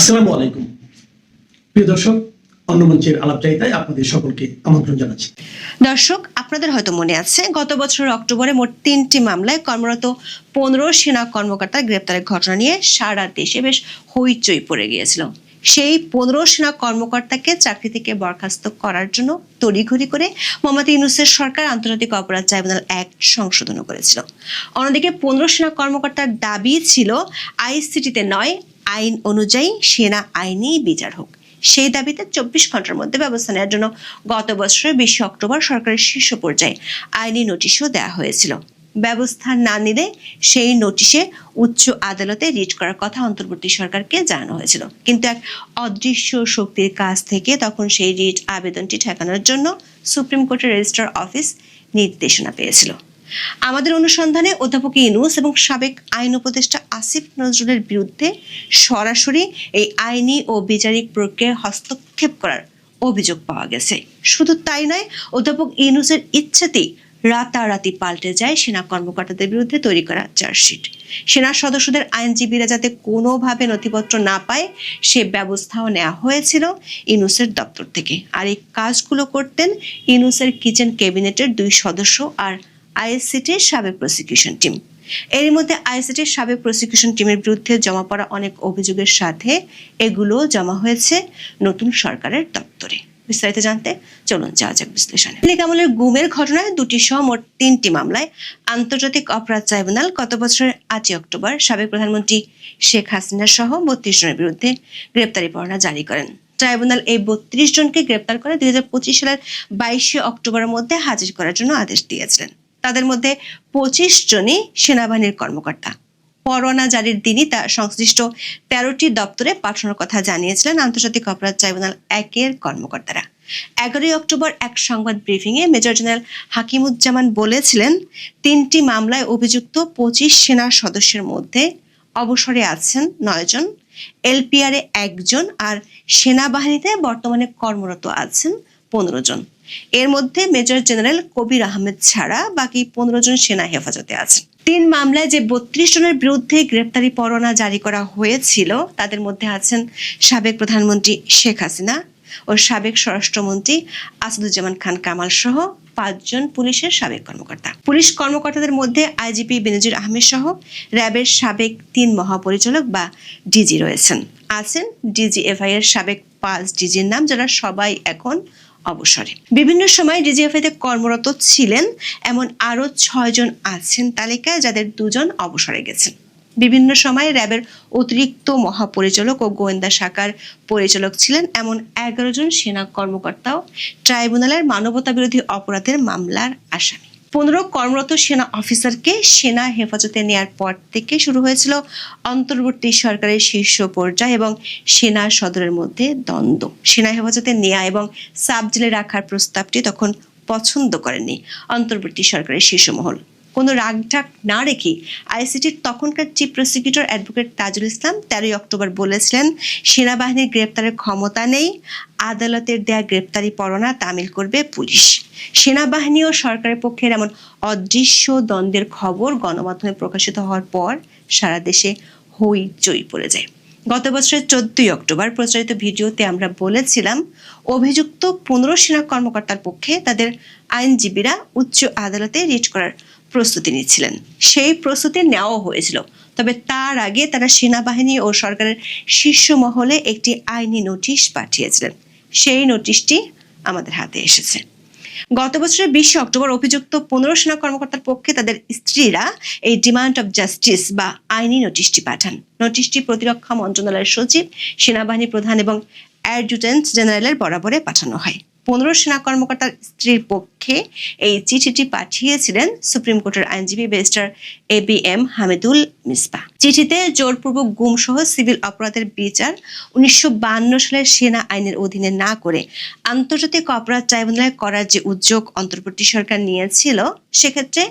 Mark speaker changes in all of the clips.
Speaker 1: আসসালামু আলাইকুম প্রিয় দর্শক, অন্যমঞ্চের আলাপচারিতায় আপনাদের সকলকে আমন্ত্রণ জানাচ্ছি।
Speaker 2: দর্শক, আপনাদের হয়তো মনে আছে গত বছরের অক্টোবরে মোট 3টি মামলায় কর্মরত 15 সেনা কর্মকর্তা গ্রেপ্তারের ঘটনা নিয়ে সারা দেশে বেশ হইচই পড়ে গিয়েছিল। সেই 15 সেনা কর্মকর্তাকে চাকরি থেকে বরখাস্ত করার জন্য তড়িঘড়ি করে মোহাম্মদ ইউনূসের সরকার আন্তর্জাতিক অপরাধ ট্রাইব্যুনাল অ্যাক্ট সংশোধন করেছিল। অন্যদিকে 15 সেনা কর্মকর্তার দাবি ছিল আইসিটিতে নয়, আইন অনুযায়ী সেনা আইনি বিচার হোক। সেই দাবিতে 24 ঘন্টার মধ্যে ব্যবস্থা নেওয়ার জন্য গত বছরের 20 অক্টোবর সরকারের শীর্ষ পর্যায়ে আইনি নোটিশও দেওয়া হয়েছিল। ব্যবস্থা না নিলে সেই নোটিশে উচ্চ আদালতে রিট করার কথা অন্তর্বর্তী সরকারকে জানানো হয়েছিল, কিন্তু এক অদৃশ্য শক্তির কাছ থেকে তখন সেই রিট আবেদনটি ঠেকানোর জন্য সুপ্রিম কোর্টের রেজিস্ট্রার অফিস নির্দেশনা পেয়েছিল। আমাদের অনুসন্ধানে অধ্যাপক ইউনূস এবং সাবেক আইন উপদেষ্টা আসিফ নজরুলের বিরুদ্ধে সরাসরি এই আইনি ও বিচারিক প্রক্রিয়ায় হস্তক্ষেপ করার অভিযোগ পাওয়া গেছে। শুধু তাই নয়, অধ্যাপক ইউনূসের ইচ্ছাতেই রাতারাতি পাল্টে যায় সেনা কর্মকর্তাদের বিরুদ্ধে তৈরি করা চার্জশিট। সেনা সদস্যদের আইনজীবীরা যাতে কোনোভাবে নথিপত্র না পায় সে ব্যবস্থাও নেওয়া হয়েছিল ইউনূসের দপ্তর থেকে। আর এই কাজগুলো করতেন ইউনূসের কিচেন ক্যাবিনেটের 2 সদস্য আর আইএসসিটির সাবেক প্রসিকিউশন টিম। এর মধ্যে আইএসসিটির সাবেক প্রসিকিউশন টিমের বিরুদ্ধে জমা পড়া অনেক অভিযোগের সাথে এগুলো জমা হয়েছে নতুন সরকারের দপ্তরে। বিস্তারিত জানতে চলুন যাওয়া যাক বিশ্লেষণে। আমলের গুমের ঘটনায় 2টি সহ মোট 3টি মামলায় আন্তর্জাতিক অপরাধ ট্রাইব্যুনাল গত বছরের 8 অক্টোবর সাবেক প্রধানমন্ত্রী শেখ হাসিনা সহ 32 জনের বিরুদ্ধে গ্রেপ্তারি পরোয়ানা জারি করেন। ট্রাইব্যুনাল এই 32 জনকে গ্রেপ্তার করে 2025 সালের 22 অক্টোবরের মধ্যে হাজির করার জন্য আদেশ দিয়েছিলেন। তাদের মধ্যে 25 জনই সেনাবাহিনীর কর্মকর্তা। পরোয়ানা জারির দিনই তা সংশ্লিষ্ট 13টি দপ্তরে পাঠানোর কথা জানিয়েছিলেন আন্তর্জাতিক অপরাধ ট্রাইব্যুনাল 1-এর কর্মকর্তারা। 11 অক্টোবর এক সংবাদ ব্রিফিংয়ে মেজর জেনারেল হাকিমুজ্জামান বলেছিলেন, 3টি মামলায় অভিযুক্ত 25 সেনা সদস্যের মধ্যে অবসরে আছেন 9 জন, এলপিআরে 1 জন আর সেনাবাহিনীতে বর্তমানে কর্মরত আছেন 15 জন। এর মধ্যে মেজর জেনারেল কবির আহমেদ ছাড়া বাকি 15 জন সেনা হেফাজতে আছেন। 3 মামলায় যে 32 জনের বিরুদ্ধে গ্রেপ্তারি পরোয়ানা জারি করা হয়েছিল তাদের মধ্যে আছেন সাবেক প্রধানমন্ত্রী শেখ হাসিনা ও সাবেক স্বরাষ্ট্রমন্ত্রী আসাদুজ্জামান খান কামাল সহ 5 জন পুলিশের সাবেক কর্মকর্তা। পুলিশ কর্মকর্তাদের মধ্যে আইজিপি বেনজির আহমেদ সহ র্যাবের সাবেক 3 মহাপরিচালক বা ডিজি রয়েছেন। আছেন ডিজিএফআই এর সাবেক 5 ডিজির নাম, যারা সবাই এখন অবসরে। বিভিন্ন সময় ডিজিএফআইতে কর্মরত ছিলেন এমন আরো 6 জন আছেন তালিকায়, যাদের 2 জন অবসরে গেছেন। বিভিন্ন সময় র্যাবের অতিরিক্ত মহাপরিচালক ও গোয়েন্দা শাখার পরিচালক ছিলেন এমন 11 জন সেনা কর্মকর্তাও ট্রাইব্যুনালের মানবতা বিরোধী অপরাধের মামলার আসামি। 15 কর্মরত সেনা অফিসারকে সেনা হেফাজতে নেয়ার পর থেকে শুরু হয়েছিল অন্তর্বর্তী সরকারের শীর্ষ পর্যায় এবং সেনা সদরের মধ্যে দ্বন্দ্ব। সেনা হেফাজতে নেয়া এবং সাব জেলে রাখার প্রস্তাবটি তখন পছন্দ করেননি অন্তর্বর্তী সরকারের শীর্ষ মহল। কোনো রাগঢাক না রেখে আইসিটির তখনকার chief prosecutor advocate Tajul Islam 13 October বলেছিলেন, সেনাবাহিনীর গ্রেপ্তারের ক্ষমতা নেই, আদালতের দেয়া গ্রেপ্তারি পরোয়ানা তামিল করবে পুলিশ। সেনাবাহিনী ও সরকারের পক্ষের এমন অদৃশ্য দ্বন্দ্বের খবর গণমাধ্যমে প্রকাশিত হওয়ার পর সারা দেশে হইচই পড়ে যায়। গত বছরের 14 অক্টোবর প্রচারিত ভিডিওতে আমরা বলেছিলাম, অভিযুক্ত 15 সেনা কর্মকর্তার পক্ষে তাদের আইনজীবীরা উচ্চ আদালতে রিট করার প্রস্তুতি নিচ্ছিলেন। সেই প্রস্তুতি নেওয়া হয়েছিল, তবে তার আগে তারা সেনাবাহিনী ও সরকারের শীর্ষ মহলে একটি আইনি নোটিশ পাঠিয়েছিলেন। সেই নোটিশটি আমাদের হাতে এসেছে। গত বছরের 20 অক্টোবর অভিযুক্ত 15 সেনা কর্মকর্তার পক্ষে তাদের স্ত্রীরা এই ডিমান্ড অফ জাস্টিস বা আইনি নোটিশটি পাঠান। নোটিশটি প্রতিরক্ষা মন্ত্রণালয়ের সচিব, সেনাবাহিনী প্রধান এবং অ্যাডজুটেন্ট জেনারেলের বরাবরে পাঠানো হয়। 15 সেনা কর্মকর্তার স্ত্রীর পক্ষে এই চিঠিটি পাঠিয়েছিলেন সুপ্রিম কোর্টের আইনজীবী ব্যারিস্টার ABM হামিদুল মিসবাহ। চিঠিতে জোরপূর্বক গুম সহ সিভিল অপরাধের বিচার 1952 সালের সেনা আইনের অধীনে না করে আন্তর্জাতিক অপরাধ ট্রাইব্যুনালে করার যে উদ্যোগ অন্তর্বর্তী সরকার নিয়েছিল, সেক্ষেত্রে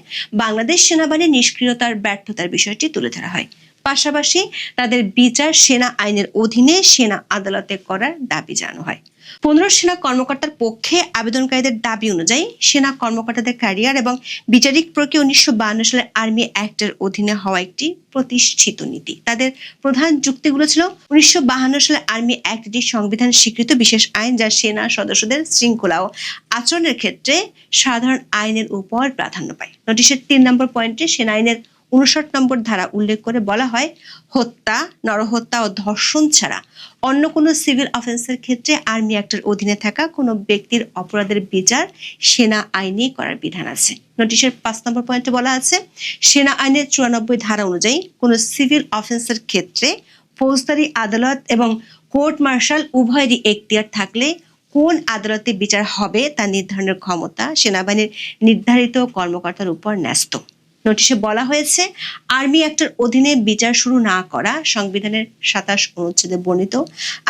Speaker 2: বাংলাদেশ সেনাবাহিনীর নিষ্ক্রিয়তার ব্যর্থতার বিষয়টি তুলে ধরা হয়। পাশাপাশি তাদের বিচার সেনা আইনের অধীনে সেনা আদালতে করার দাবি জানানো হয়। 15 সেনা কর্মকর্তার পক্ষে আবেদনকারীদের দাবি অনুযায়ী সেনা কর্মকর্তাদের ক্যারিয়ার এবং বিচারিক প্রক্রিয়া 1952 সালের আর্মি অ্যাক্টের অধীনে হওয়া একটি প্রতিষ্ঠিত নীতি। তাদের প্রধান যুক্তিগুলো ছিল 1952 সালের আর্মি অ্যাক্ট এটি সংবিধান স্বীকৃত বিশেষ আইন, যা সেনা সদস্যদের শৃঙ্খলা ও আচরণের ক্ষেত্রে সাধারণ আইনের উপর প্রাধান্য পায়। নোটিশের 3 নম্বর পয়েন্টে সেনা আইনের 59 নম্বর ধারা উল্লেখ করে বলা হয়, হত্যা, নরহত্যা ও ধর্ষণ ছাড়া অন্য কোনো সিভিল অফেন্সের ক্ষেত্রে আর্মি অ্যাক্টের অধীনে থাকা কোনো ব্যক্তির অপরাধের বিচার সেনা আইনে করার বিধান আছে। নোটিশের 5 নম্বর পয়েন্টে বলা আছে, সেনা আইনের 94 ধারা অনুযায়ী কোনো সিভিল অফেন্সের ক্ষেত্রে ফৌজদারি আদালত এবং কোর্ট মার্শাল উভয়েরই এখতিয়ার থাকলে কোন আদালতে বিচার হবে তা নির্ধারণের ক্ষমতা সেনাবাহিনীর নির্ধারিত কর্মকর্তার উপর ন্যস্ত। নোটিশে বলা হয়েছে, আর্মি অ্যাক্টের অধীনে বিচার শুরু না করা সংবিধানের 27 অনুচ্ছেদে বর্ণিত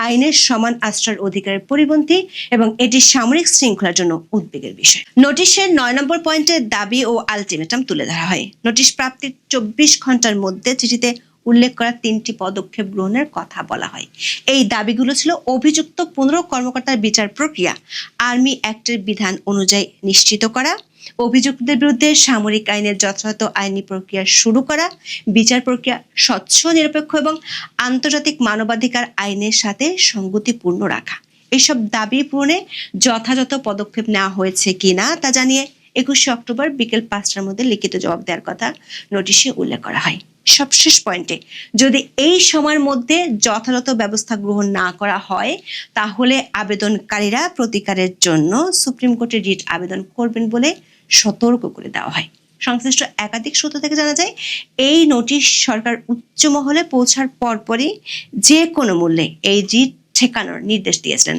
Speaker 2: আইনের সমান আশ্রয়ের অধিকারের পরিপন্থী এবং এটি সামরিক শৃঙ্খলার জন্য উদ্বেগের বিষয়। নোটিশের 9 নম্বর পয়েন্টে দাবি ও আলটিমেটাম তুলে ধরা হয়। নোটিশ প্রাপ্তির 24 ঘন্টার মধ্যে চিঠিতে উল্লেখ করা 3টি পদক্ষেপ গ্রহণের কথা বলা হয়। এই দাবিগুলো ছিল, অভিযুক্ত 15 কর্মকর্তার বিচার প্রক্রিয়া আর্মি অ্যাক্টের বিধান অনুযায়ী নিশ্চিত করা, অভিযুক্তদের বিরুদ্ধে সামরিক আইনের যথাযথ আইনি প্রক্রিয়া শুরু করা, বিচার প্রক্রিয়া স্বচ্ছ, নিরপেক্ষ এবং আন্তর্জাতিক মানবাধিকার আইনের সাথে সঙ্গতিপূর্ণ রাখা। এসব দাবি পূরণে যথাযথ পদক্ষেপ নেওয়া হয়েছে কিনা তা জানিয়ে 21 অক্টোবর বিকেল 5টার মধ্যে লিখিত জবাব দেওয়ার কথা নোটিশে উল্লেখ করা হয়। সবশেষ পয়েন্টে, যদি এই সময়ের মধ্যে যথাযথ ব্যবস্থা গ্রহণ না করা হয় তাহলে আবেদনকারীরা প্রতিকারের জন্য সুপ্রিম কোর্টে রিট আবেদন করবেন বলে সতর্ক করে দেওয়া হয়। সংশ্লিষ্ট একাধিক সূত্র থেকে জানা যায়, এই নোটিশ সরকার উচ্চ মহলে পৌঁছার পরপরই যে কোনো মূল্যে এই রিট ঠেকানোর নির্দেশ দিয়েছিলেন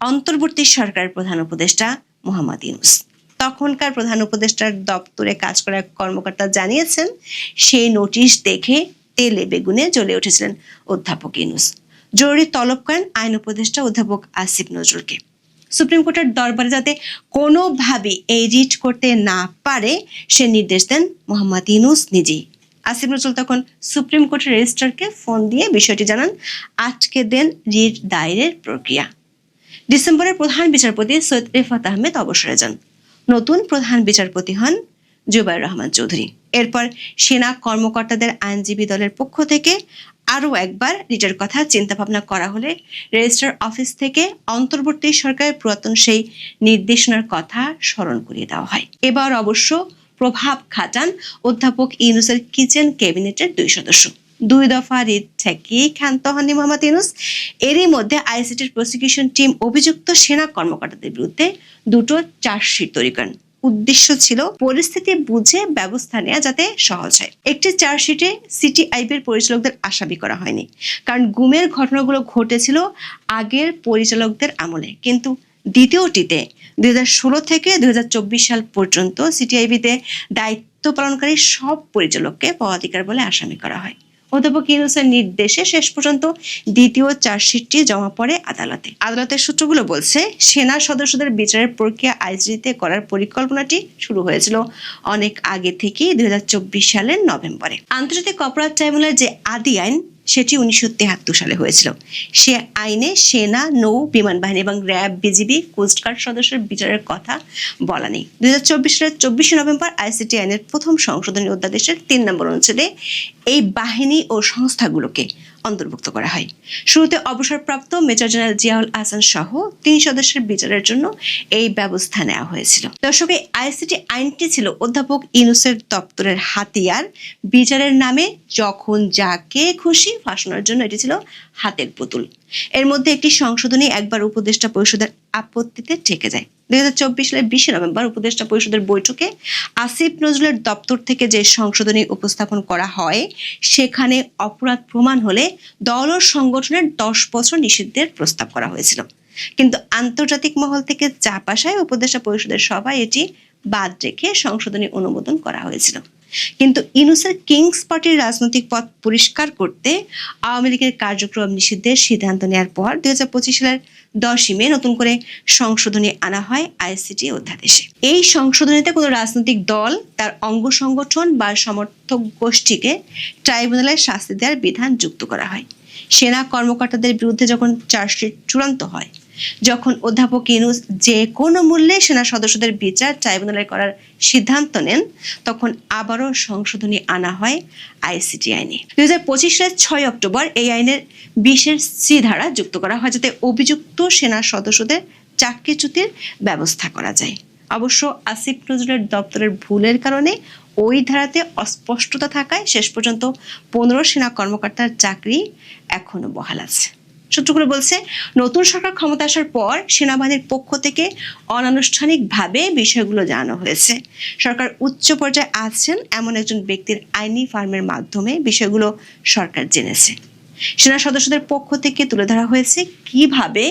Speaker 2: অন্তর্বর্তী সরকারের প্রধান উপদেষ্টা মোহাম্মদ ইউনূস। তখনকার প্রধান উপদেষ্টার দপ্তরে কাজ করা কর্মকর্তা জানিয়েছেন, সেই নোটিশ দেখে তেলে বেগুনে জ্বলে উঠেছিলেন অধ্যাপক ইউনূস। জরুরি তলব করেন আইন উপদেষ্টা অধ্যাপক আসিফ নজরুলকে। সুপ্রিম কোর্টের দরবারে যাতে কোনোভাবেই এই রিট করতে না পারে সে নির্দেশ দেন মোহাম্মদ ইউনূস নিজেই। আসিফ নজরুল তখন সুপ্রিম কোর্টের রেজিস্ট্রারকে ফোন দিয়ে বিষয়টি জানান, আটকে দেন রিট দায়েরের প্রক্রিয়া। ডিসেম্বরের প্রধান বিচারপতি সৈয়দ রেফাত আহমেদ অবসরে যান। নতুন প্রধান বিচারপতি হন জুবাইর রহমান চৌধুরী। এরপর সেনা কর্মকর্তাদের আইনজীবী দলের পক্ষ থেকে আরও একবার রিটের কথা চিন্তা ভাবনা করা হলে রেজিস্ট্রার অফিস থেকে অন্তর্বর্তী সরকারের পুরাতন সেই নির্দেশনার কথা স্মরণ করিয়ে দেওয়া হয়। এবার অবশ্য প্রভাব খাটান অধ্যাপক ইউনূসের কিচেন ক্যাবিনেটের 2 সদস্য। 2 দফা রিট থেকে ক্ষান্ত হননি মোহাম্মদ ইউনূস। এরই মধ্যে আইসিটির প্রসিকিউশন টিম অভিযুক্ত সেনা কর্মকর্তাদের বিরুদ্ধে 2টো চার্জশিট তৈরি করেন। উদ্দেশ্য ছিল পরিস্থিতি বুঝে ব্যবস্থা নেওয়া যাতে সহজ হয়। একটি চার্জশিটে সিটিআইবির পরিচালকদের আসামি করা হয়নি, কারণ গুমের ঘটনাগুলো ঘটেছিল আগের পরিচালকদের আমলে। কিন্তু দ্বিতীয়টিতে 2016 থেকে 2024 সাল পর্যন্ত সিটিআইবিতে দায়িত্ব পালনকারী সব পরিচালককে পদাধিকার বলে আসামি করা হয়। অধ্যাপক ইউনূসের নির্দেশে শেষ পর্যন্ত দ্বিতীয় চার্জশিটটি জমা পড়ে আদালতে। আদালতের সূত্রগুলো বলছে, সেনা সদস্যদের বিচারের প্রক্রিয়া আইসিটিতে করার পরিকল্পনাটি শুরু হয়েছিল অনেক আগে থেকেই 2024 সালের নভেম্বরে। আন্তর্জাতিক অপরাধ ট্রাইব্যুনালের যে আদি আইন সেটি 1973 সালে হয়েছিল। সে আইনে সেনা, নৌ, বিমান বাহিনী এবং র্যাব, বিজিবি, কোস্টগার্ড সদস্যের বিচারের কথা বলা নেই। 2024 সালের 24 নভেম্বর আইসিটি আইনের প্রথম সংশোধনী অধ্যাদেশের 3 নম্বর অনুচ্ছেদে এই বাহিনী ও সংস্থাগুলোকে অন্তর্ভুক্ত করা হয়। শুরুতে অবসরপ্রাপ্ত মেজর জেনারেল জিয়াউল আহসান সহ 3 সদস্যের বিচারের জন্য এই ব্যবস্থা নেওয়া হয়েছিল। দর্শক, আইসিটি আইনটি ছিল অধ্যাপক ইউনূসের দপ্তরের হাতিয়ার। বিচারের নামে যখন যাকে খুশি ফাঁসানোর জন্য এটি ছিল হাতের পুতুল। এর মধ্যে একটি সংশোধনী একবার উপদেষ্টা পরিষদের আপত্তিতে ঠেকে যায়। 2024 সালের 20 নভেম্বর উপদেষ্টা পরিষদের বৈঠকে আসিফ নজরুলের দপ্তর থেকে যে সংশোধনী উপস্থাপন করা হয় সেখানে অপরাধ প্রমাণ হলে দল ও সংগঠনের 10 বছর নিষিদ্ধের প্রস্তাব করা হয়েছিল। কিন্তু আন্তর্জাতিক মহল থেকে চাপ আসায় উপদেষ্টা পরিষদের সভায় এটি বাদ রেখে সংশোধনী অনুমোদন করা হয়েছিল। কিন্তু ইউনূসের কিংস পার্টির রাজনৈতিক পথ পরিষ্কার করতে আওয়ামী লীগের কার্যক্রম নিষিদ্ধের সিদ্ধান্ত নেওয়ার পর ২০২৫ সালের 10ই মে নতুন করে সংশোধনী আনা হয় আইসিটি অধ্যাদেশে। এই সংশোধনীতে কোনো রাজনৈতিক দল, তার অঙ্গ সংগঠন বা সমর্থক গোষ্ঠীকে ট্রাইব্যুনালে শাস্তি দেওয়ার বিধান যুক্ত করা হয়। সেনা কর্মকর্তাদের বিরুদ্ধে যখন চার্জশিট চূড়ান্ত হয়, যখন অধ্যাপক ইউনূস যে কোনো মূল্যে সেনা সদস্যদের বিচার ট্রাইব্যুনালে করার সিদ্ধান্ত নেন, তখন আবারও সংশোধনী আনা হয় আইসিটি আইনে। ২০২৫ সালের ৬ অক্টোবর এই আইনের ২০-এর সি ধারা যুক্ত করা হয়, যাতে অভিযুক্ত সেনা সদস্যদের চাকরিচ্যুতির ব্যবস্থা করা যায়। অবশ্য আসিফ নজরুলের দপ্তরের ভুলের কারণে ওই ধারাতে অস্পষ্টতা থাকায় শেষ পর্যন্ত 15 সেনা কর্মকর্তার চাকরি এখনো বহাল আছে। সূত্রগুলো বলছে, নতুন সরকার ক্ষমতা আসার পর সেনাবাহিনীর পক্ষ থেকে অনানুষ্ঠানিকভাবে বিষয়গুলো জানানো হয়েছে। সরকার উচ্চ পর্যায়ে আছেন এমন একজন ব্যক্তির আইনি ফার্মের মাধ্যমে বিষয়গুলো সরকার জেনেছে। সেনা সদস্যদের পক্ষ থেকে তুলে ধরা হয়েছে কিভাবে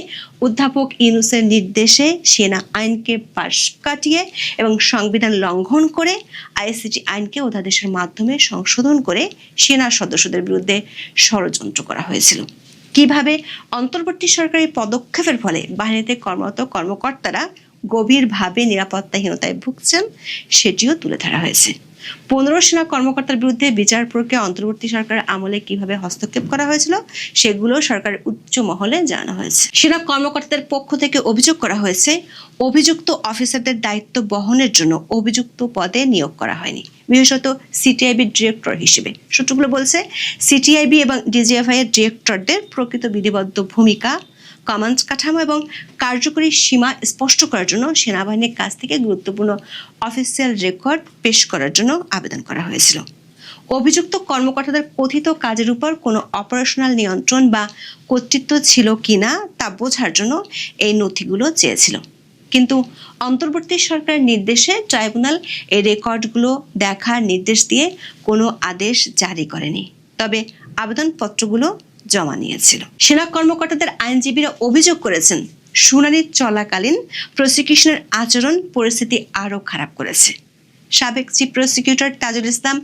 Speaker 2: অধ্যাপক ইউনূসের নির্দেশে সেনা আইনকে পাশ কাটিয়ে এবং সংবিধান লঙ্ঘন করে আইসিটি আইনকে অধ্যাদেশের মাধ্যমে সংশোধন করে সেনা সদস্যদের বিরুদ্ধে ষড়যন্ত্র করা হয়েছিল। কিভাবে অন্তর্বর্তী সরকারি পদক্ষেপের ফলে বাহিনীতে কর্মরত কর্মকর্তারা গভীরভাবে নিরাপত্তাহীনতায় ভুগছেন সেটিও তুলে ধরা হয়েছে। 15 সেনা কর্মকর্তার বিরুদ্ধে বিচার প্রক্রিয়া অন্তর্বর্তী সরকারের আমলে কিভাবে হস্তক্ষেপ করা হয়েছিল সেগুলো সরকারের উচ্চ মহলে জানানো হয়েছে। সেনা কর্মকর্তাদের পক্ষ থেকে অভিযোগ করা হয়েছে, অভিযুক্ত অফিসারদের দায়িত্ব বহনের জন্য অভিযুক্ত পদে নিয়োগ করা হয়নি, বিশেষত সিটিআইবি ডিরেক্টর হিসেবে। সূত্রগুলো বলছে, সিটিআইবি এবং ডিজিএফআই এর ডিরেক্টরদের প্রকৃত বিধিবদ্ধ ভূমিকা, কমান্ড কাঠামো এবং কার্যকরী সীমা স্পষ্ট করার জন্য সেনাবাহিনীর কাছ থেকে গুরুত্বপূর্ণ অফিসিয়াল রেকর্ড পেশ করার জন্য আবেদন করা হয়েছিল। অভিযুক্ত কর্মকর্তাদের কথিত কাজের উপর কোনো অপারেশনাল নিয়ন্ত্রণ বা কর্তৃত্ব ছিল কিনা তা বোঝার জন্য এই নথিগুলো চেয়েছিল। কিন্তু অন্তর্বর্তী সরকারের নির্দেশে ট্রাইব্যুনাল এই রেকর্ডগুলো দেখার নির্দেশ দিয়ে কোনো আদেশ জারি করেনি, তবে আবেদনপত্রগুলো জমা নিয়েছিল। সেনা কর্মকর্তাদের আইনজীবীরা অভিযোগ করেছেন, শুনানি চলাকালীন প্রসিকিউশনের আচরণ পরিস্থিতি আরও খারাপ করেছে। সাবেক চিফ প্রসিকিউটর তাজুল ইসলাম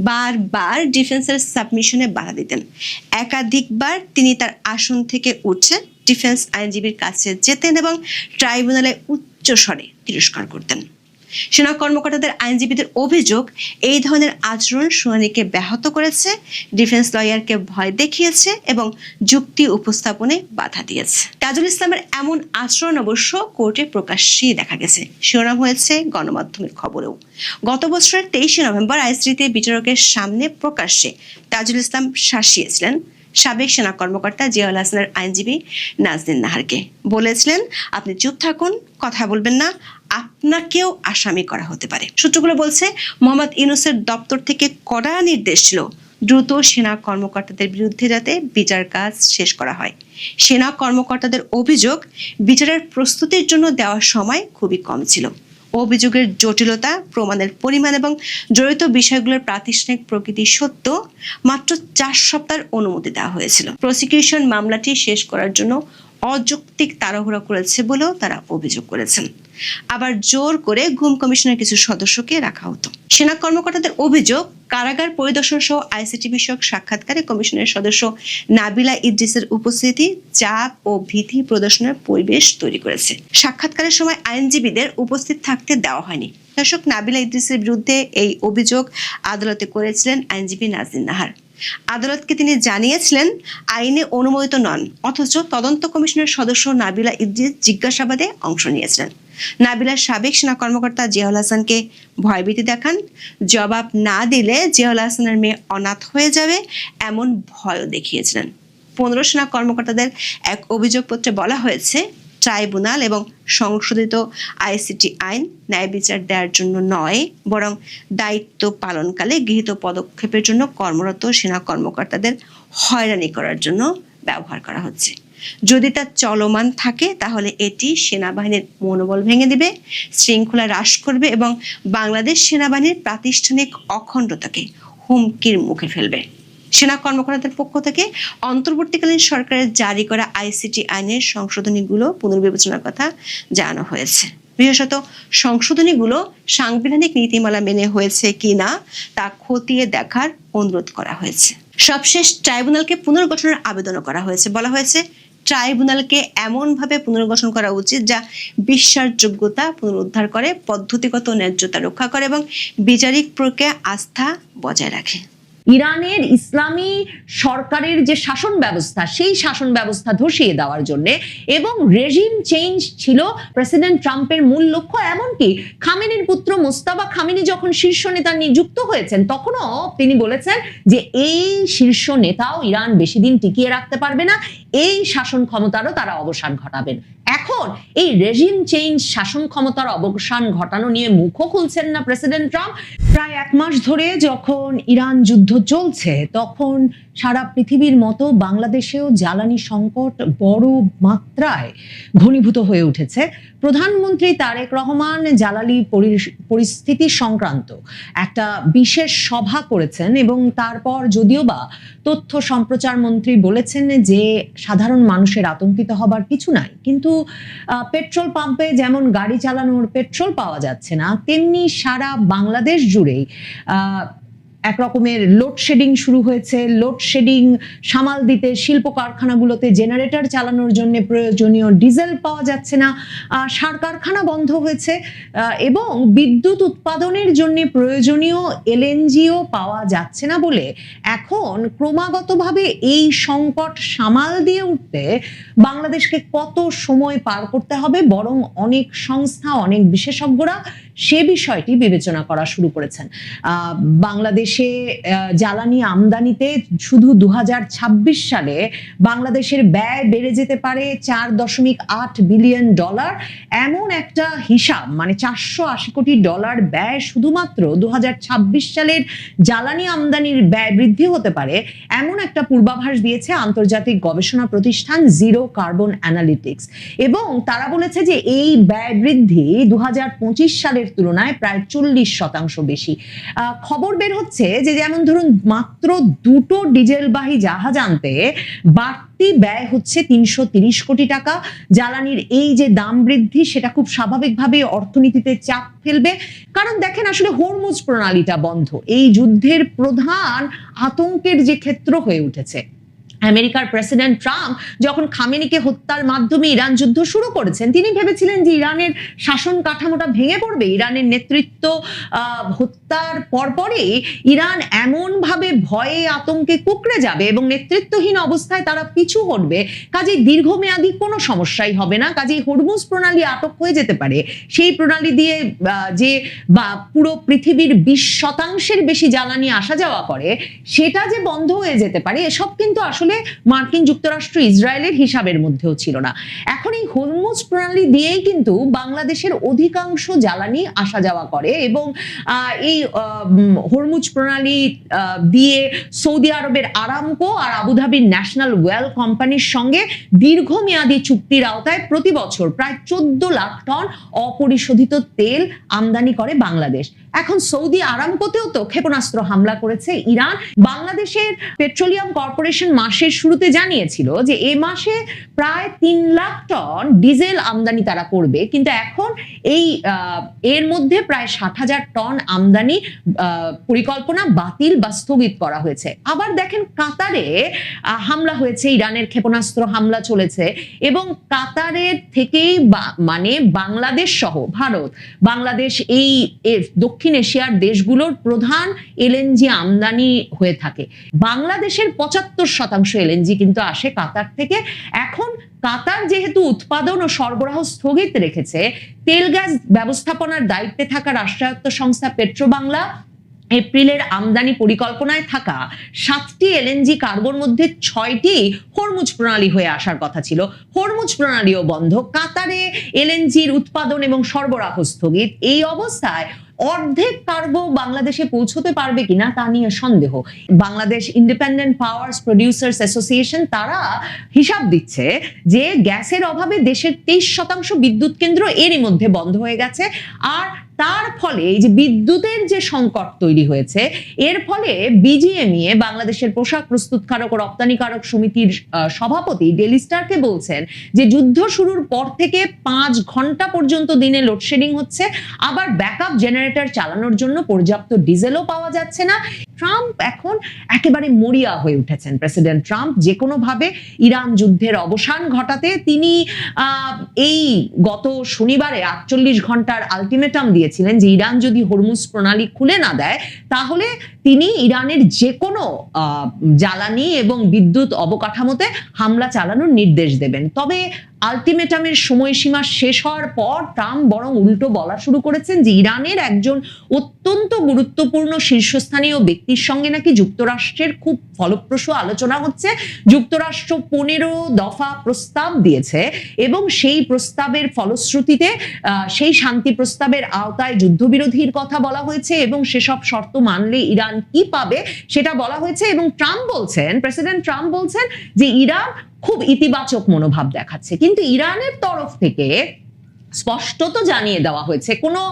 Speaker 2: বারবার ডিফেন্সের সাবমিশনে বাধা দিতেন। একাধিকবার তিনি তার আসন থেকে উঠে ডিফেন্স আইনজীবীর কাছে যেতেন এবং ট্রাইব্যুনালে উচ্চ স্বরে তিরস্কার করতেন। সেনা কর্মকর্তাদের আইনজীবীদের অভিযোগ, এই ধরনের আচরণ শুনানিকে ব্যাহত করেছে, ডিফেন্স লয়ারকে ভয় দেখিয়েছে এবং যুক্তি উপস্থাপনে বাধা দিয়েছে। তাজুল ইসলামের এমন আচরণ অবশ্য কোর্টে প্রকাশ্যেই দেখা গেছে, শিরোনাম হয়েছে গণমাধ্যমের খবরেও। গত বছরের 23 নভেম্বর আইসিটিতে বিচারকের সামনে প্রকাশ্যে তাজুল ইসলাম শাসিয়েছিলেন সাবেক সেনা কর্মকর্তা জিয়াউল হাসানের আইনজীবী নাজনীন নাহারকে। বলেছিলেন, আপনি চুপ থাকুন, কথা বলবেন না, আপনাকেও আসামি করা হতে পারে। সূত্রগুলো বলছে, মোহাম্মদ ইউনূসের দপ্তর থেকে কড়া নির্দেশ ছিল দ্রুত সেনা কর্মকর্তাদের বিরুদ্ধে যাতে বিচার কাজ শেষ করা হয়। সেনা কর্মকর্তাদের অভিযোগ, বিচারের প্রস্তুতির জন্য দেওয়ার সময় খুবই কম ছিল। অভিযোগের জটিলতা, প্রমাণের পরিমাণ এবং জড়িত বিষয়গুলোর প্রাতিষ্ঠানিক প্রকৃতি সত্য মাত্র 4 সপ্তাহের অনুমতি দেওয়া হয়েছিল। প্রসিকিউশন মামলাটি শেষ করার জন্য অযৌক্তিক তাড়াহুড়া করেছে বলেও তারা অভিযোগ করেছেন। আবার জোর করে গুম কমিশনের কিছু সদস্যকে রাখা হতো। সেনা কর্মকর্তাদের অভিযোগ, কারাগার পরিদর্শন সহ আইসিটি বিষয়ক সাক্ষাৎকারে কমিশনের সদস্য নাবিলা ইদ্রিসের উপস্থিতি চাপ ও ভীতি প্রদর্শনের পরিবেশ তৈরি করেছে। সাক্ষাৎকারের সময় আইনজীবীদের উপস্থিত থাকতে দেওয়া হয়নি। দর্শক, নাবিলা ইদ্রিসের বিরুদ্ধে এই অভিযোগ আদালতে করেছিলেন আইনজীবী নাজনীন নাহার। আদালতকে তিনি জানিয়েছিলেন আইনে অনুমোদিত নন, অথচ তদন্ত কমিশনের সদস্য নাবিলা ইদ্রিস জিজ্ঞাসাবাদে অংশ নিয়েছিলেন। নাবিলার সাবেক সেনা কর্মকর্তা জিয়াউল হাসানকে ভয়ভীতি দেখান, জবাব না দিলে জিয়াউল হাসানের মেয়ে অনাথ হয়ে যাবে এমন ভয়ও দেখিয়েছিলেন। 15 সেনা কর্মকর্তাদের এক অভিযোগপত্রে বলা হয়েছে, ট্রাইব্যুনাল এবং সংশোধিত আইসিটি আইন ন্যায় বিচার দেওয়ার জন্য নয়, বরং দায়িত্ব পালনকালে গৃহীত পদক্ষেপের জন্য কর্মরত সেনা কর্মকর্তাদের হয়রানি করার জন্য ব্যবহার করা হচ্ছে। যদি তা চলমান থাকে তাহলে এটি সেনাবাহিনীর মনোবল ভেঙে দিবে, শৃঙ্খলা হ্রাস করবে এবং বাংলাদেশ সেনাবাহিনীর প্রাতিষ্ঠানিক অখণ্ডতাকে হুমকির মুখে ফেলবে। সেনা কর্মকর্তাদের পক্ষ থেকে অন্তর্বর্তীকালীন সরকারের জারি করা আইসিটি আইনের সংশোধনীগুলো পুনর্বিবেচনার কথা জানানো হয়েছে। বিশেষত সংশোধনীগুলো সাংবিধানিক নীতিমালা মেনে হয়েছে কিনা তা খতিয়ে দেখার অনুরোধ করা হয়েছে। সবশেষ ট্রাইব্যুনালকে পুনর্গঠনের আবেদনও করা হয়েছে। বলা হয়েছে ট্রাইব্যুনালকে এমনভাবে পুনর্গঠন করা উচিত যা বিশ্বাসযোগ্যতা পুনরুদ্ধার করে, পদ্ধতিগত ন্যায্যতা রক্ষা করে এবং বিচারিক প্রক্রিয়া আস্থা বজায় রাখে।
Speaker 3: ইরানের ইসলামী সরকারের যে শাসন ব্যবস্থা, সেই শাসন ব্যবস্থা ধসিয়ে দেওয়ার জন্য এবং রেজিম চেঞ্জ ছিল প্রেসিডেন্ট ট্রাম্পের মূল লক্ষ্য। এমনকি খামেনির পুত্র মোস্তাফা খামেনি যখন শীর্ষ নেতা নিযুক্ত হয়েছেন, তখনও তিনি বলেছেন যে এই শীর্ষ নেতাও ইরান বেশি দিন টিকিয়ে রাখতে পারবে না, এই শাসন ক্ষমতারও তারা অবসান ঘটাবেন। এখন এই রেজিম চেঞ্জ, শাসন ক্ষমতার অবসান ঘটানো নিয়ে মুখও খুলছেন না প্রেসিডেন্ট ট্রাম্প। প্রায় 1 মাস ধরে যখন ইরান যুদ্ধ চলছে, তখন সারা পৃথিবীর মতো বাংলাদেশেও জ্বালানি সংকট বড় মাত্রায় ঘনীভূত হয়ে উঠেছে। প্রধানমন্ত্রী তারেক রহমান জ্বালানি পরিস্থিতি সংক্রান্ত একটা বিশেষ সভা করেছেন এবং তারপর যদিও বা তথ্য সম্প্রচার মন্ত্রী বলেছেন যে সাধারণ মানুষের আতঙ্কিত হবার কিছু নাই, কিন্তু পেট্রোল পাম্পে যেমন গাড়ি চালানোর পেট্রোল পাওয়া যাচ্ছে না, তেমনি সারা বাংলাদেশ জুড়েই এক রকমের লোডশেডিং শুরু হয়েছে। লোডশেডিং সামাল দিতে শিল্প কারখানাগুলোতে জেনারেটর চালানোর জন্য প্রয়োজনীয় ডিজেল পাওয়া যাচ্ছে না, সার কারখানা বন্ধ হয়েছে এবং বিদ্যুৎ উৎপাদনের জন্য প্রয়োজনীয় এলএনজিও পাওয়া যাচ্ছে না বলে এখন ক্রমাগতভাবে এই সংকট সামাল দিয়ে উঠতে বাংলাদেশকে কত সময় পার করতে হবে, বরং অনেক সংস্থা, অনেক বিশেষজ্ঞরা সে বিষয়টি বিবেচনা করা শুরু করেছেন। বাংলাদেশে জ্বালানি আমদানিতে শুধু 2026 সালে বাংলাদেশের ব্যয় বেড়ে যেতে পারে $4.8 বিলিয়ন, এমন একটা হিসাব, মানে $480 কোটি ব্যয় শুধুমাত্র 2026 সালের জ্বালানি আমদানির ব্যয় বৃদ্ধি হতে পারে, এমন একটা পূর্বাভাস দিয়েছে আন্তর্জাতিক গবেষণা প্রতিষ্ঠান জিরো কার্বন অ্যানালিটিক্স। এবং তারা বলেছে যে এই ব্যয় বৃদ্ধি 2025 সালের তুলনায় প্রায় 40% বেশি। খবর বের হচ্ছে যে যেমন ধরুন মাত্র 2টো ডিজেলবাহী জাহাজ আনতে বাড়তি ব্যয় হচ্ছে 330 কোটি টাকা। জ্বালানির এই যে দাম বৃদ্ধি, সেটা খুব স্বাভাবিকভাবে অর্থনীতিতে চাপ ফেলবে। কারণ দেখেন, আসলে হরমুজ প্রণালীটা বন্ধ এই যুদ্ধের প্রধান আতঙ্কের যে ক্ষেত্র হয়ে উঠেছে। আমেরিকার প্রেসিডেন্ট ট্রাম্প যখন খামেনিকে হত্যার মাধ্যমে ইরান যুদ্ধ শুরু করেছেন, তিনি ভেবেছিলেন যে ইরানের শাসন কাঠামোটা ভেঙে পড়বে, ইরানের নেতৃত্ব হত্যার পরপরই ইরান এমন ভাবে ভয়ে আতঙ্কে কুঁকড়ে যাবে এবং নেতৃত্বহীন অবস্থায় তারা পিছু হটবে, কাজেই দীর্ঘমেয়াদী কোনো সমস্যাই হবে না। কাজেই হরমুজ প্রণালী আটক হয়ে যেতে পারে। সেই প্রণালী দিয়ে যে পুরো পৃথিবীর 20% বেশি জ্বালানি আসা যাওয়া করে, সেটা যে বন্ধ হয়ে যেতে পারে, এসব কিন্তু আসলে মার্কিন যুক্তরাষ্ট্র ইসরায়েলের হিসাবের মধ্যেও ছিল না। এখন এই হরমুজ প্রণালী দিয়েই কিন্তু বাংলাদেশের অধিকাংশ জ্বালানি আসা যাওয়া করে এবং এই হরমুজ প্রণালী দিয়ে সৌদি আরবের আরামকো আর আবুধাবির ন্যাশনাল ওয়েল কোম্পানির সঙ্গে দীর্ঘমেয়াদী চুক্তির আওতায় প্রতি বছর প্রায় 14 লাখ টন অপরিশোধিত তেল আমদানি করে বাংলাদেশ। এখন সৌদি আরামকোতেও তো ক্ষেপণাস্ত্র হামলা করেছে ইরান। বাংলাদেশের পেট্রোলিয়াম কর্পোরেশন মাসের শুরুতে জানিয়েছিল যে এই মাসে প্রায় 3 লাখ টন ডিজেল আমদানি তারা করবে, কিন্তু এখন এর মধ্যে প্রায় 60,000 টন আমদানি পরিকল্পনা বাতিল বা স্থগিত করা হয়েছে। আবার দেখেন, কাতারে হামলা হয়েছে, ইরানের ক্ষেপণাস্ত্র হামলা চলেছে এবং কাতারের থেকেই মানে বাংলাদেশ সহ ভারত, বাংলাদেশ এই দক্ষিণ এশিয়ার দেশগুলোর প্রধান এলএনজি আমদানি হয়ে থাকে। বাংলাদেশের 75% এলএনজি কিন্তু আসে কাতার থেকে। এখন কাতার যেহেতু উৎপাদন ও সরবরাহ স্থগিত রেখেছে, তেল গ্যাস ব্যবস্থাপনার দায়িত্বে থাকা রাষ্ট্রায়ত্ত সংস্থা পেট্রোবাংলা এপ্রিলের আমদানি পরিকল্পনায় থাকা 7টি এলএনজি কার্গোর মধ্যে 6টি হরমুজ প্রণালী হয়ে আসার কথা ছিল। হরমুজ প্রণালীও বন্ধ, কাতারে এলএনজির উৎপাদন এবং সরবরাহ স্থগিত। এই অবস্থায় অর্ধেক কার্গো বাংলাদেশে পৌঁছতে পারবে কিনা তা নিয়ে সন্দেহ। Bangladesh independent powers producers association তারা হিসাব দিচ্ছে যে গ্যাসের অভাবে দেশের 23% বিদ্যুৎ কেন্দ্র এরই মধ্যে বন্ধ হয়ে গেছে, আর তার ফলে এই যে বিদ্যুতের যে সংকট তৈরি হয়েছে, এর ফলে বিজিএমইএ বাংলাদেশের পোশাক প্রস্তুতকারক ও রপ্তানিকারক সমিতির সভাপতি ডেইলি স্টারকে বলছেন যে যুদ্ধ শুরুর পর থেকে 5 ঘন্টা পর্যন্ত দিনে লোডশেডিং হচ্ছে, আবার ব্যাকআপ জেনারেটর চালানোর জন্য পর্যাপ্ত ডিজেলও পাওয়া যাচ্ছে না। ট্রাম্প এখন একেবারে মরিয়া হয়ে উঠেছেন। প্রেসিডেন্ট ট্রাম্প যে কোনো ভাবে ইরান যুদ্ধের অবসান ঘটাতে তিনি এই গত শনিবারে 48 ঘন্টার আলটিমেটাম দিয়েছিলেন যে ইরান যদি হরমুজ প্রণালী খুলে না দেয় তাহলে তিনি ইরানের যে কোনো জ্বালানি এবং বিদ্যুৎ অবকাঠামোতে হামলা চালানোর নির্দেশ দেবেন। তবে আলটিমেটামের সময়সীমা শেষ হওয়ার পর ট্রাম্প বরং উল্টো বলা শুরু করেছেন যে ইরানের একজন অত্যন্ত গুরুত্বপূর্ণ শীর্ষস্থানীয় ব্যক্তির সঙ্গে নাকি যুক্তরাষ্ট্রের খুব ফলপ্রসূ আলোচনা হচ্ছে। যুক্তরাষ্ট্র 15 দফা প্রস্তাব দিয়েছে এবং সেই প্রস্তাবের ফলশ্রুতিতে সেই শান্তি প্রস্তাবের আওতায় যুদ্ধবিরতির কথা বলা হয়েছে এবং সেসব শর্ত মানলে ইরান কি পাবে সেটা বলা হয়েছে। এবং প্রেসিডেন্ট ট্রাম্প বলছেন যে ইরান খুব ইতিবাচক মনোভাব দেখাচ্ছে, কিন্তু ইরানের তরফ থেকে স্পষ্টত জানিয়ে দেওয়া হয়েছে কোনো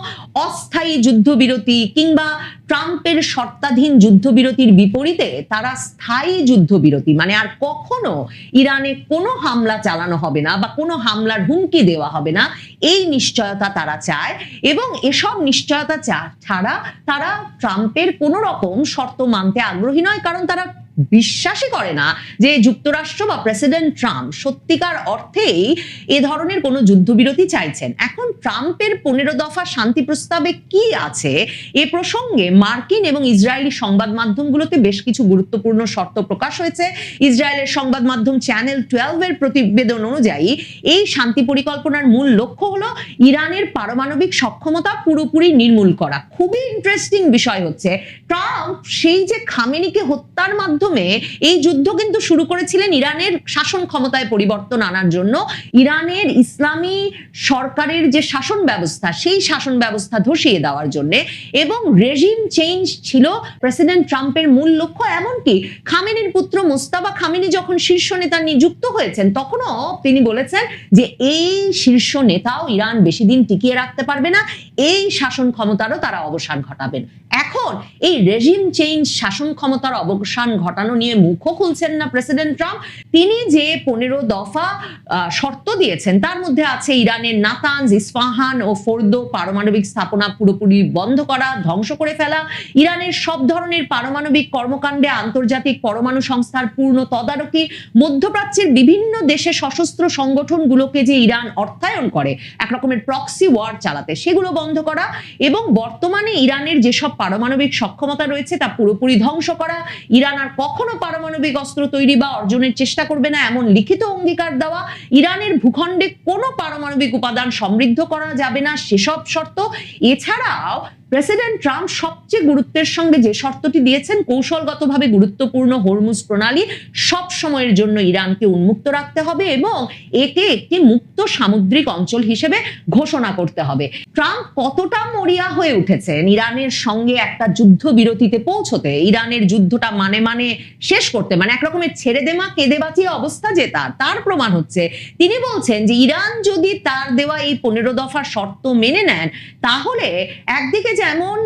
Speaker 3: অস্থায়ী যুদ্ধবিরতি কিংবা ট্রাম্পের শর্তাধীন যুদ্ধবিরতির বিপরীতে তারা স্থায়ী যুদ্ধবিরতি মানে আর কখনো ইরানে কোনো হামলা চালানো হবে না বা কোনো হামলার হুমকি দেওয়া হবে না, এই নিশ্চয়তা তারা চায়। এবং এসব নিশ্চয়তা ছাড়া তারা ট্রাম্পের কোনো রকম শর্ত মানতে আগ্রহী নয়, কারণ তারা বিশ্বাসই করে না যে যুক্তরাষ্ট্র বা প্রেসিডেন্ট ট্রাম্প সত্যিকার অর্থেই এ ধরনের কোনো যুদ্ধবিরতি চাইছেন। এখন ট্রাম্পের 15 দফা শান্তি প্রস্তাবে কি আছে এ প্রসঙ্গে মার্কিন এবং ইসরায়েলি সংবাদ মাধ্যমগুলোতে বেশ কিছু গুরুত্বপূর্ণ শর্ত প্রকাশ হয়েছে। ইসরায়েলের সংবাদ মাধ্যম চ্যানেল 12 এর প্রতিবেদন অনুযায়ী এই শান্তি পরিকল্পনার মূল লক্ষ্য হলো ইরানের পারমাণবিক সক্ষমতা পুরোপুরি নির্মূল করা। খুবই ইন্টারেস্টিং বিষয় হচ্ছে ট্রাম্প সেই যে খামেনিকে হত্যার মাধ্যমে এই যুদ্ধ কিন্তু শুরু করেছিলেন ইরানের শাসন ক্ষমতায় পরিবর্তন আনার জন্য। ইরানের ইসলামী সরকারের যে শাসন ব্যবস্থা সেই শাসন ব্যবস্থা ধসিয়ে দেওয়ার জন্য এবং রেজিম চেঞ্জ ছিল প্রেসিডেন্ট ট্রাম্পের মূল লক্ষ্য। এমনকি খামেনির পুত্র মোস্তাফা খামেনি যখন শীর্ষ নেতা নিযুক্ত হয়েছেন তখনও তিনি বলেছেন যে এই শীর্ষ নেতাও ইরান বেশি দিন টিকিয়ে রাখতে পারবে না, এই শাসন ক্ষমতারও তারা অবসান ঘটাবেন। এখন এই রেজিম চেঞ্জ শাসন ক্ষমতার অবসান ঘটানো নিয়ে মুখও খুলছেন না প্রেসিডেন্ট ট্রাম্প। তিনি যে 15 দফা শর্ত দিয়েছেন তার মধ্যে আছে ইরানের নাতানজ, ইস্পাহান ও ফোর্দো পারমাণবিক স্থাপনা পুরোপুরি বন্ধ করা, ধ্বংস করে ফেলা, ইরানের সব ধরনের পারমাণবিক কর্মকাণ্ডে আন্তর্জাতিক পরমাণু সংস্থার পূর্ণ তদারকি, মধ্যপ্রাচ্যের বিভিন্ন দেশে সশস্ত্র সংগঠনগুলোকে যে ইরান অর্থায়ন করে এক রকমের প্রক্সি ওয়ার চালাতে সেগুলো বন্ধ করা এবং বর্তমানে ইরানের যেসব পারমাণবিক সক্ষমতা রয়েছে তা পুরোপুরি ধ্বংস করা, ইরান আর কখনো পারমাণবিক অস্ত্র তৈরি বা অর্জনের চেষ্টা করবে না এমন লিখিত অঙ্গীকার দেওয়া, ইরানের ভূখণ্ডে কোনো পারমাণবিক উপাদান সমৃদ্ধ করা যাবে না সেসব শর্ত। এছাড়াও প্রেসিডেন্ট ট্রাম্প সবচেয়ে গুরুত্বের সঙ্গে যে শর্তটি দিয়েছেন, কৌশলগতভাবে গুরুত্বপূর্ণ হরমুজ প্রণালী সব সময়ের জন্য ইরানকে উন্মুক্ত রাখতে হবে এবং একে একটি মুক্ত সামুদ্রিক অঞ্চল হিসেবে ঘোষণা করতে হবে। ট্রাম্প কতটা মরিয়া হয়ে উঠেছেন ইরানের সঙ্গে একটা যুদ্ধবিরতিতে পৌঁছতে, ইরানের যুদ্ধটা মানে শেষ করতে, মানে একরকমের ছেড়ে দেমা কেঁদে বাঁচিয়ে অবস্থা যে তার প্রমাণ হচ্ছে। তিনি বলছেন যে ইরান যদি তার দেওয়া এই 15 দফা শর্ত মেনে নেন তাহলে একদিকে যেমন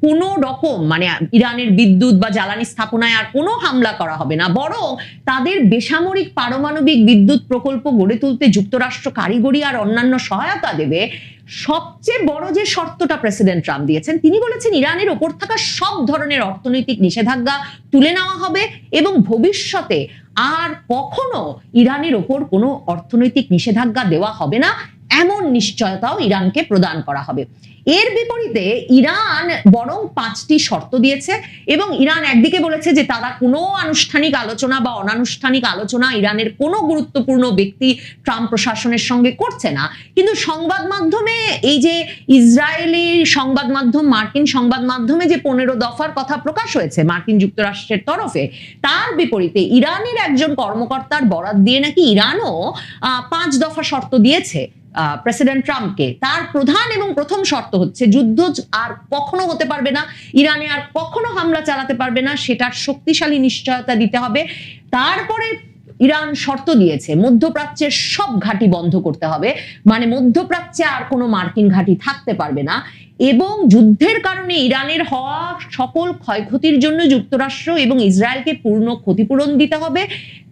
Speaker 3: কোনো রকম মানে ইরানের বিদ্যুৎ বা জ্বালানি স্থাপনায় আর কোনো হামলা করা হবে না, বরং তাদের বেসামরিক পারমাণবিক বিদ্যুৎ প্রকল্প গড়ে তুলতে যুক্তরাষ্ট্র কারিগরি আর অন্যান্য সহায়তা দেবে। সবচেয়ে বড় যে শর্তটা প্রেসিডেন্ট ট্রাম্প দিয়েছেন, তিনি বলেছেন ইরানের ওপর থাকা সব ধরনের অর্থনৈতিক নিষেধাজ্ঞা তুলে নেওয়া হবে এবং ভবিষ্যতে আর কখনো ইরানের ওপর কোনো অর্থনৈতিক নিষেধাজ্ঞা দেওয়া হবে না এমন নিশ্চয়তাও ইরানকে প্রদান করা হবে। এর বিপরীতে ইরান বরং 5টি শর্ত দিয়েছে এবং ইরান একদিকে বলেছে যে তারা কোনো আনুষ্ঠানিক আলোচনা বা অনানুষ্ঠানিক আলোচনা ইরানের কোনো গুরুত্বপূর্ণ ব্যক্তি ট্রাম্প প্রশাসনের সঙ্গে করছে না, কিন্তু সংবাদ মাধ্যমে এই যে ইসরায়েলি সংবাদ মাধ্যম, মার্কিন সংবাদ মাধ্যমে যে 15 দফার কথা প্রকাশ হয়েছে মার্কিন যুক্তরাষ্ট্রের তরফে, তার বিপরীতে ইরানের একজন কর্মকর্তার বরাত দিয়ে নাকি ইরানও 5 দফা শর্ত দিয়েছে প্রেসিডেন্ট ট্রাম্পকে। তার প্রধান এবং প্রথম শর্ত হচ্ছে যুদ্ধ আর কখনো হতে পারবে না, ইরানে আর কখনো হামলা চালাতে পারবে না, সেটার শক্তিশালী নিশ্চয়তা দিতে হবে। তারপরে ইরান শর্ত দিয়েছে মধ্যপ্রাচ্যের সব ঘাঁটি বন্ধ করতে হবে, মানে মধ্যপ্রাচ্যে আর কোনো মার্কিন ঘাঁটি থাকতে পারবে না। এবং যুদ্ধের কারণে ইরানের হওয়া সকল ক্ষয়ক্ষতির জন্য যুক্তরাষ্ট্র এবং ইসরায়েলকে পূর্ণ ক্ষতিপূরণ দিতে হবে।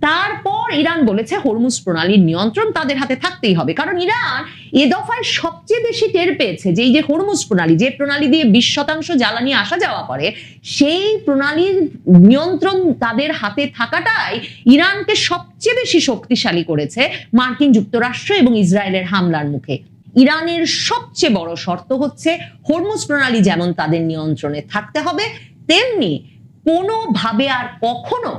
Speaker 3: তারপর ইরান বলেছে হরমুজ প্রণালীর নিয়ন্ত্রণ তাদের হাতে থাকতেই হবে, কারণ ইরান এ দফায় সবচেয়ে বেশি টের পেয়েছে যে এই যে হরমুজ প্রণালী, যে প্রণালী দিয়ে 20% জ্বালানি আসা যাওয়া করে, সেই প্রণালীর নিয়ন্ত্রণ তাদের হাতে থাকাটাই ইরানকে সবচেয়ে বেশি শক্তিশালী করেছে মার্কিন যুক্তরাষ্ট্র এবং ইসরায়েলের হামলার মুখে। ইরানের সবচেয়ে বড় শর্ত হচ্ছে হরমুজ প্রণালী যেমন তাদের নিয়ন্ত্রণে থাকতে হবে, তেমনি কোনোভাবে আর কখনো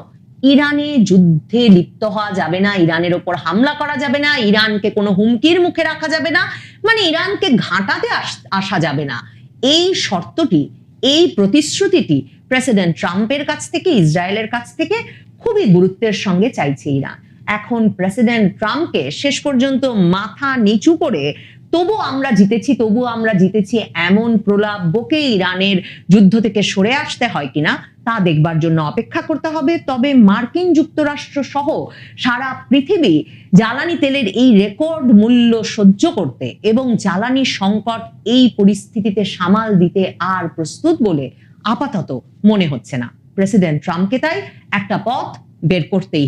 Speaker 3: ইরানে যুদ্ধে লিপ্ত হওয়া যাবে না, ইরানের ওপর হামলা করা যাবে না, ইরানকে কোনো হুমকির মুখে রাখা যাবে না, মানে ইরানকে ঘাঁটাতে আসা যাবে না। এই শর্তটি, এই প্রতিশ্রুতিটি প্রেসিডেন্ট ট্রাম্পের কাছ থেকে, ইসরায়েলের কাছ থেকে খুবই গুরুত্বের সঙ্গে চাইছে ইরান। এখন প্রেসিডেন্ট ট্রাম্পকে শেষ পর্যন্ত মাথা নিচু করে তবু আমরা জিতেছি এমন প্রলাপ বকে ইরানের যুদ্ধ থেকে সরে আসতে হয় কিনা তা দেখবার জন্য অপেক্ষা করতে হবে। তবে মার্কিন যুক্তরাষ্ট্র সহ সারা পৃথিবী জ্বালানি তেলের এই রেকর্ড মূল্য সহ্য করতে এবং জ্বালানি সংকট এই পরিস্থিতিতে সামাল দিতে আর প্রস্তুত বলে আপাতত মনে হচ্ছে না। প্রেসিডেন্ট ট্রাম্পকে তাই একটা পথ বের করতেই